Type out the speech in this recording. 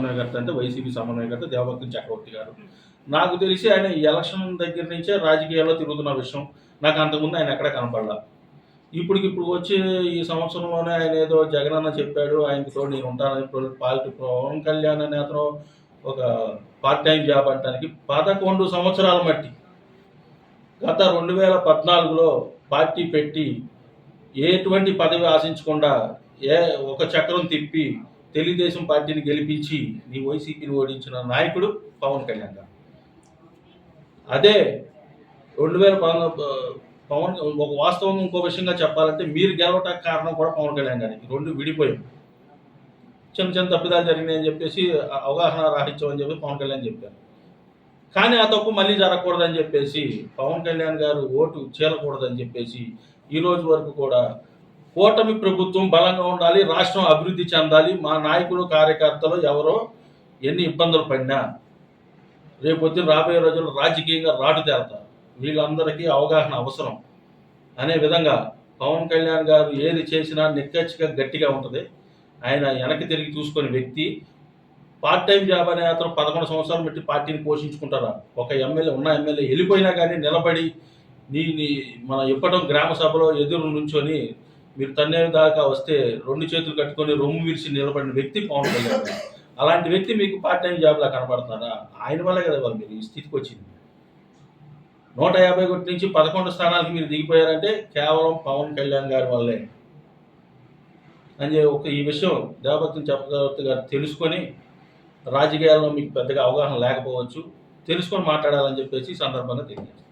సమన్వయకర్త అంటే వైసీపీ సమన్వయకర్త దేవభక్తి చక్రవర్తి గారు. నాకు తెలిసి ఆయన ఈ ఎలక్షన్ దగ్గర నుంచే రాజకీయాల్లో తిరుగుతున్న విషయం. నాకు అంతకుముందు ఆయన ఎక్కడ కనపడలా. ఇప్పటికిప్పుడు వచ్చి ఈ సంవత్సరంలోనే ఆయన ఏదో జగనన్న చెప్పాడు, ఆయనకి తోడు నేను ఉంటానని పవన్ కళ్యాణ్ అనే అతను ఒక పార్ట్ టైం జాబ్ అంటానికి 11 సంవత్సరాల మట్టి గత 2014లో పార్టీ పెట్టి ఎటువంటి పదవి ఆశించకుండా ఒక చక్రం తిప్పి తెలుగుదేశం పార్టీని గెలిపించి నీ వైసీపీని ఓడించిన నాయకుడు పవన్ కళ్యాణ్ గారు. అదే 2019 పవన్ ఒక వాస్తవం ఇంకో విషయంగా చెప్పాలంటే మీరు గెలవటానికి కారణం కూడా పవన్ కళ్యాణ్ గారికి. రెండు విడిపోయాం. చిన్న చిన్న తప్పిదాలు జరిగినాయని చెప్పేసి అవగాహన రాహిత్యం అని చెప్పి పవన్ కళ్యాణ్ చెప్పారు. కానీ ఆ తప్పు మళ్ళీ జరగకూడదని చెప్పేసి పవన్ కళ్యాణ్ గారు ఓటు చీలకూడదని చెప్పేసి ఈ రోజు వరకు కూడా కూటమి ప్రభుత్వం బలంగా ఉండాలి, రాష్ట్రం అభివృద్ధి చెందాలి, మా నాయకులు కార్యకర్తలు ఎవరో ఎన్ని ఇబ్బందులు పడినా రేపొద్దున రాబోయే రోజుల్లో రాజకీయంగా రాటు తేలుతారు, వీళ్ళందరికీ అవగాహన అవసరం అనే విధంగా పవన్ కళ్యాణ్ గారు ఏది చేసినా నిక్కచ్చిగా గట్టిగా ఉంటుంది. ఆయన వెనక్కి తిరిగి చూసుకునే వ్యక్తి. పార్ట్ టైం జాబ్ అనే అతను 11 సంవత్సరాలు పెట్టి పార్టీని పోషించుకుంటారా? ఒక ఎమ్మెల్యే వెళ్ళిపోయినా కానీ నిలబడి మన ఇప్పటం గ్రామ సభలో ఎదురు నుంచొని మీరు తన్నే దాకా వస్తే 2 చేతులు కట్టుకొని రొమ్ము విరిచి నిలబడిన వ్యక్తి పవన్ కళ్యాణ్. అలాంటి వ్యక్తి మీకు పార్ట్ టైం జాబ్లా కనపడుతున్నారా? ఆయన వల్లే కదా వాళ్ళు మీరు ఈ స్థితికి వచ్చింది. 151 నుంచి 11 స్థానాలకు మీరు దిగిపోయారంటే కేవలం పవన్ కళ్యాణ్ గారి వల్లే అని ఈ విషయం దేవభక్తి చక్రవర్తి గారు తెలుసుకొని, రాజకీయాల్లో మీకు పెద్దగా అవగాహన లేకపోవచ్చు, తెలుసుకొని మాట్లాడాలని చెప్పేసి ఈ సందర్భంగా తెలియజేస్తాను.